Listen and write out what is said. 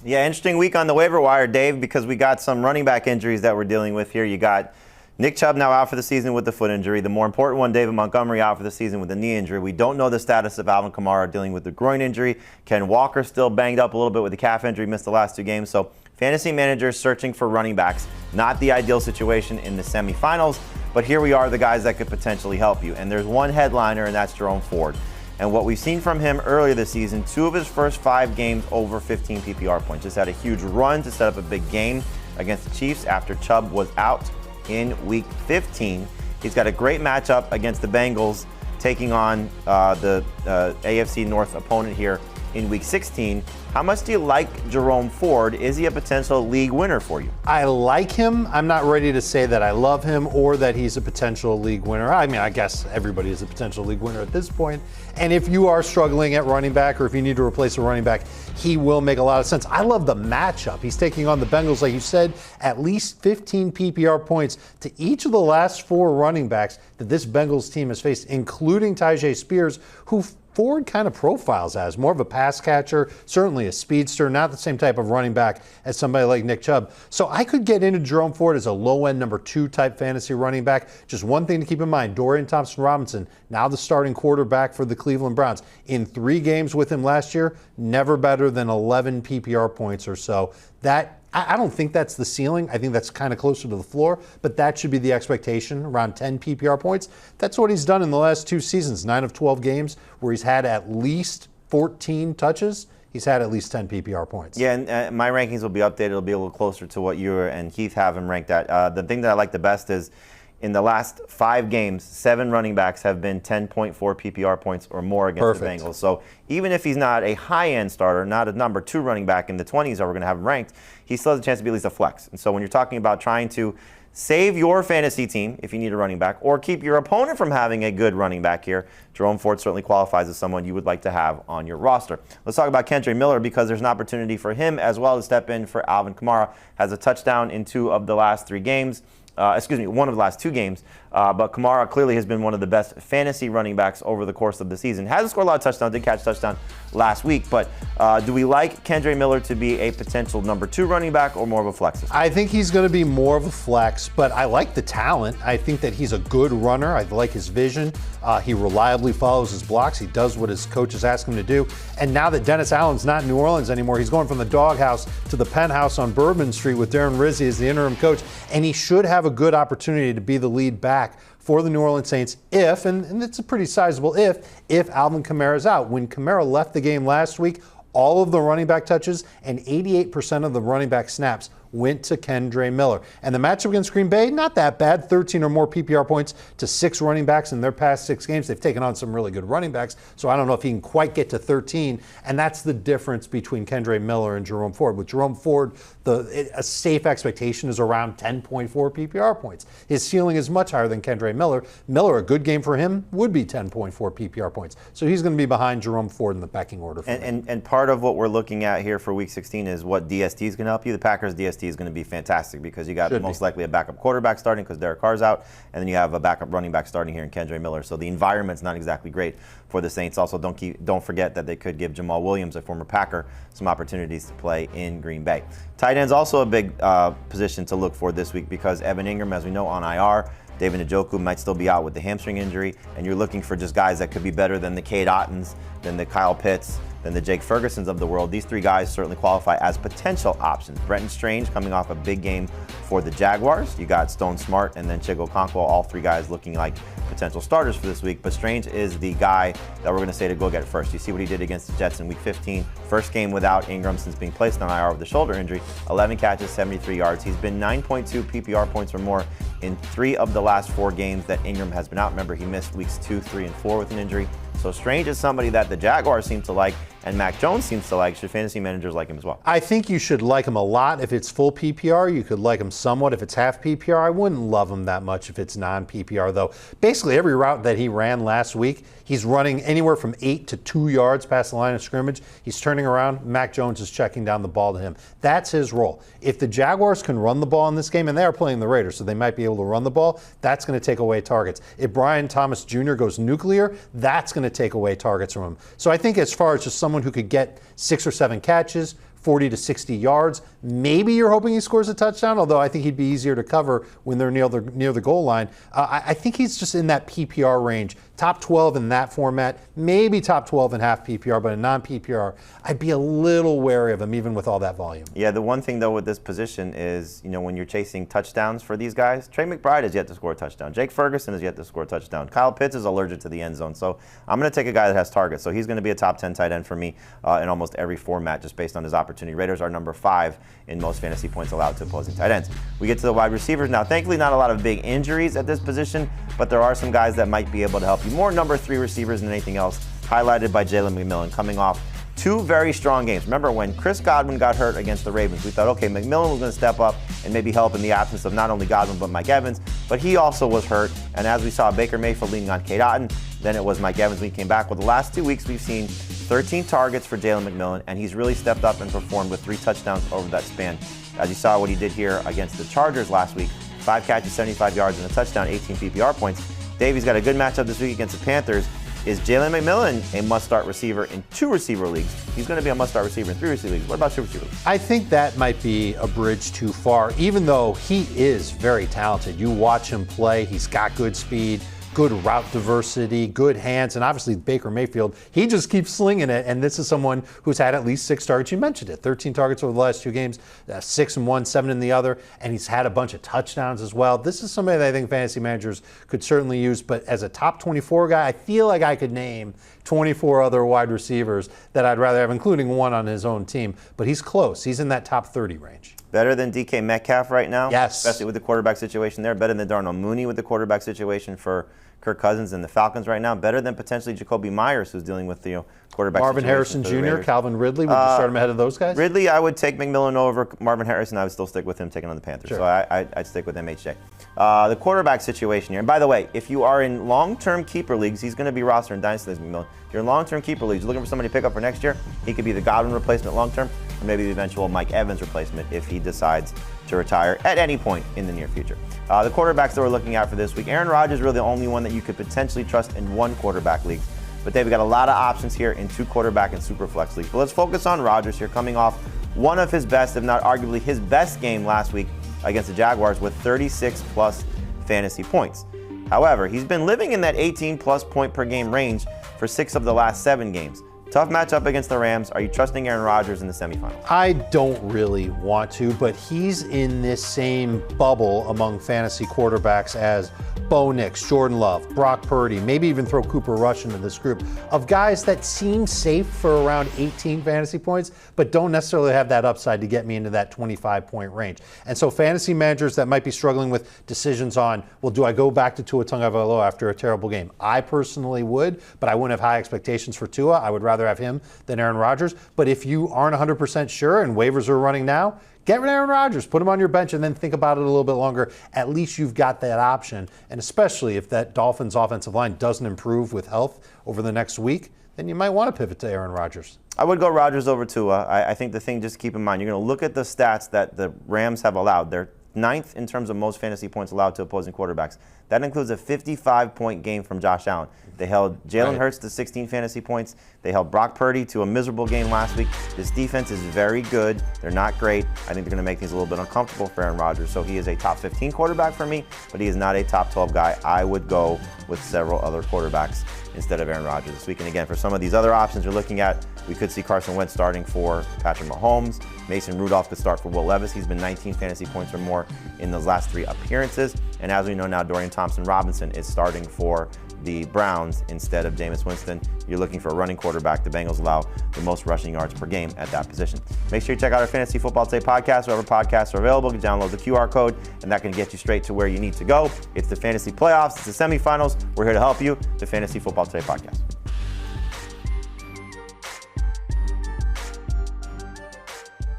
Yeah, interesting week on the waiver wire, Dave, because we got some running back injuries that we're dealing with here. You got Nick Chubb now out for the season with the foot injury. The more important one, David Montgomery, out for the season with the knee injury. We don't know the status of Alvin Kamara dealing with the groin injury. Ken Walker still banged up a little bit with the calf injury, missed the last 2 games. So fantasy managers searching for running backs. Not the ideal situation in the semifinals, but here we are, the guys that could potentially help you. And there's one headliner, and that's Jerome Ford. And what we've seen from him earlier this season, 2 of his first 5 games over 15 PPR points. Just had a huge run to set up a big game against the Chiefs after Chubb was out in Week 15. He's got a great matchup against the Bengals, taking on the AFC North opponent here in Week 16. How much do you like Jerome Ford? Is he a potential league winner for you? I like him. I'm not ready to say that I love him or that he's a potential league winner. I mean, I guess everybody is a potential league winner at this point. And if you are struggling at running back, or if you need to replace a running back, he will make a lot of sense. I love the matchup. He's taking on the Bengals, like you said, at least 15 PPR points to each of the last 4 running backs that this Bengals team has faced, including Tyjae Spears, who Ford kind of profiles as more of a pass catcher, certainly a speedster, not the same type of running back as somebody like Nick Chubb. So I could get into Jerome Ford as a low-end number 2 type fantasy running back. Just one thing to keep in mind, Dorian Thompson-Robinson, now the starting quarterback for the Cleveland Browns. In 3 games with him last year, never better than 11 PPR points or so. I don't think that's the ceiling. I think that's kind of closer to the floor, but that should be the expectation, around 10 PPR points. That's what he's done in the last 2 seasons, 9 of 12 games where he's had at least 14 touches. He's had at least 10 PPR points. Yeah, and my rankings will be updated. It'll be a little closer to what you and Heath have him ranked at. The thing that I like the best is in the last 5 games, 7 running backs have been 10.4 PPR points or more against the Bengals. So even if he's not a high-end starter, not a number 2 running back in the 20s that we're going to have him ranked, he still has a chance to be at least a flex. And so when you're talking about trying to save your fantasy team if you need a running back, or keep your opponent from having a good running back here, Jerome Ford certainly qualifies as someone you would like to have on your roster. Let's talk about Kendre Miller, because there's an opportunity for him as well to step in for Alvin Kamara. Has a touchdown in 2 of the last 3 games. 1 of the last 2 games. But Kamara clearly has been one of the best fantasy running backs over the course of the season. Hasn't scored a lot of touchdowns, did catch a touchdown last week. But do we like Kendre Miller to be a potential number 2 running back or more of a flex? I think he's going to be more of a flex, but I like the talent. I think that he's a good runner. I like his vision. He reliably follows his blocks. He does what his coaches ask him to do. And now that Dennis Allen's not in New Orleans anymore, he's going from the doghouse to the penthouse on Bourbon Street with Darren Rizzi as the interim coach. And he should have a good opportunity to be the lead back for the New Orleans Saints if, and it's a pretty sizable if Alvin Kamara's out. When Kamara left the game last week, all of the running back touches and 88% of the running back snaps went to Kendre Miller. And the matchup against Green Bay, not that bad. 13 or more PPR points to 6 running backs in their past 6 games. They've taken on some really good running backs, so I don't know if he can quite get to 13. And that's the difference between Kendre Miller and Jerome Ford. With Jerome Ford, a safe expectation is around 10.4 PPR points. His ceiling is much higher than Kendre Miller. Miller, a good game for him, would be 10.4 PPR points. So he's going to be behind Jerome Ford in the pecking order. And part of what we're looking at here for Week 16 is what DST is going to help you. The Packers DST is going to be fantastic because you got most likely a backup quarterback starting because Derek Carr's out, and then you have a backup running back starting here in Kendre Miller. So the environment's not exactly great for the Saints. Also, don't forget that they could give Jamal Williams, a former Packer, some opportunities to play in Green Bay. Tight end's also a big position to look for this week because Evan Ingram, as we know, on IR. David Njoku might still be out with the hamstring injury, and you're looking for just guys that could be better than the Cade Ottons, than the Kyle Pitts, than the Jake Fergusons of the world. These 3 guys certainly qualify as potential options. Brenton Strange coming off a big game for the Jaguars. You got Stone Smart and then Chigo Okonkwo, all 3 guys looking like potential starters for this week. But Strange is the guy that we're going to say to go get it first. You see what he did against the Jets in Week 15. First game without Ingram since being placed on IR with a shoulder injury. 11 catches, 73 yards. He's been 9.2 PPR points or more in 3 of the last 4 games that Ingram has been out. Remember, he missed weeks 2, 3, and 4 with an injury. So Strange is somebody that the Jaguars seem to like, and Mac Jones seems to like. Should fantasy managers like him as well? I think you should like him a lot if it's full PPR. You could like him somewhat if it's half PPR. I wouldn't love him that much if it's non-PPR, though. Basically, every route that he ran last week, he's running anywhere from 8 to 2 yards past the line of scrimmage. He's turning around. Mac Jones is checking down the ball to him. That's his role. If the Jaguars can run the ball in this game, and they are playing the Raiders, so they might be able to run the ball, that's going to take away targets. If Brian Thomas Jr. goes nuclear, that's going to take away targets from him. So I think as far as just someone who could get 6 or 7 catches, 40 to 60 yards. Maybe you're hoping he scores a touchdown, although I think he'd be easier to cover when they're near the goal line. I think he's just in that PPR range. Top 12 in that format, maybe top 12 in half PPR, but in non-PPR, I'd be a little wary of him even with all that volume. Yeah, the one thing though with this position is, when you're chasing touchdowns for these guys, Trey McBride has yet to score a touchdown. Jake Ferguson has yet to score a touchdown. Kyle Pitts is allergic to the end zone. So I'm going to take a guy that has targets. So he's going to be a top 10 tight end for me in almost every format just based on his opportunity. Raiders are number 5 in most fantasy points allowed to opposing tight ends. We get to the wide receivers now. Thankfully, not a lot of big injuries at this position, but there are some guys that might be able to help you. More number 3 receivers than anything else, highlighted by Jalen McMillan coming off 2 very strong games. Remember when Chris Godwin got hurt against the Ravens, we thought, okay, McMillan was going to step up and maybe help in the absence of not only Godwin but Mike Evans, but he also was hurt. And as we saw Baker Mayfield leaning on Kate Otten, then it was Mike Evans when he came back. Well, the last 2 weeks we've seen 13 targets for Jalen McMillan, and he's really stepped up and performed with 3 touchdowns over that span. As you saw what he did here against the Chargers last week, 5 catches, 75 yards, and a touchdown, 18 PPR points. Davey's got a good matchup this week against the Panthers. Is Jalen McMillan a must-start receiver in 2 receiver leagues? He's going to be a must-start receiver in 3 receiver leagues. What about 2 receiver leagues? I think that might be a bridge too far, even though he is very talented. You watch him play, he's got good speed, good route diversity, good hands, and obviously Baker Mayfield, he just keeps slinging it, and this is someone who's had at least 6 targets. You mentioned it, 13 targets over the last 2 games, 6 in one, 7 in the other, and he's had a bunch of touchdowns as well. This is somebody that I think fantasy managers could certainly use, but as a top 24 guy, I feel like I could name 24 other wide receivers that I'd rather have, including one on his own team, but he's close. He's in that top 30 range. Better than DK Metcalf right now? Yes. Especially with the quarterback situation there. Better than Darnell Mooney with the quarterback situation for Kirk Cousins and the Falcons right now. Better than potentially Jacoby Myers, who's dealing with the quarterback Marvin situation. Harrison Jr., Calvin Ridley, would you start him ahead of those guys? Ridley, I would take McMillan over Marvin Harrison. I would still stick with him taking on the Panthers. Sure. So I'd stick with MHJ. The quarterback situation here. And by the way, if you are in long-term keeper leagues, he's going to be rostered in Dynasty Leagues, McMillan. If you're in long-term keeper leagues, you're looking for somebody to pick up for next year, he could be the Godwin replacement long-term, or maybe the eventual Mike Evans replacement if he decides to retire at any point in the near future. The quarterbacks that we're looking at for this week, Aaron Rodgers is really the only one that you could potentially trust in 1 quarterback league. But they've got a lot of options here in 2 quarterback and super flex leagues. But let's focus on Rodgers here, coming off one of his best, if not arguably his best game last week against the Jaguars with 36+ fantasy points. However, he's been living in that 18+ point per game range for 6 of the last 7 games. Tough matchup against the Rams. Are you trusting Aaron Rodgers in the semifinals? I don't really want to, but he's in this same bubble among fantasy quarterbacks as Bo Nix, Jordan Love, Brock Purdy, maybe even throw Cooper Rush into this group of guys that seem safe for around 18 fantasy points, but don't necessarily have that upside to get me into that 25-point range. And so fantasy managers that might be struggling with decisions on, well, do I go back to Tua Tagovailoa after a terrible game? I personally would, but I wouldn't have high expectations for Tua. I would rather have him than Aaron Rodgers. But if you aren't 100% sure and waivers are running now, get rid of Aaron Rodgers, put him on your bench, and then think about it a little bit longer. At least you've got that option. And especially if that Dolphins offensive line doesn't improve with health over the next week, then you might want to pivot to Aaron Rodgers. I would go Rodgers over Tua. I think the thing just to keep in mind, you're going to look at the stats that the Rams have allowed. They're 9th in terms of most fantasy points allowed to opposing quarterbacks. That includes a 55-point game from Josh Allen. They held Jalen Hurts to 16 fantasy points. They held Brock Purdy to a miserable game last week. This defense is very good. They're not great. I think they're going to make things a little bit uncomfortable for Aaron Rodgers. So he is a top 15 quarterback for me, but he is not a top 12 guy. I would go with several other quarterbacks instead of Aaron Rodgers this week. And again, for some of these other options you're looking at, we could see Carson Wentz starting for Patrick Mahomes. Mason Rudolph could start for Will Levis. He's been 19 fantasy points or more in those last 3 appearances. And as we know now, Dorian Thompson-Robinson is starting for the Browns instead of Jameis Winston. You're looking for a running quarterback. The Bengals allow the most rushing yards per game at that position. Make sure you check out our Fantasy Football Today podcast. Wherever podcasts are available, you can download the QR code, and that can get you straight to where you need to go. It's the fantasy playoffs. It's the semifinals. We're here to help you. The Fantasy Football Today podcast.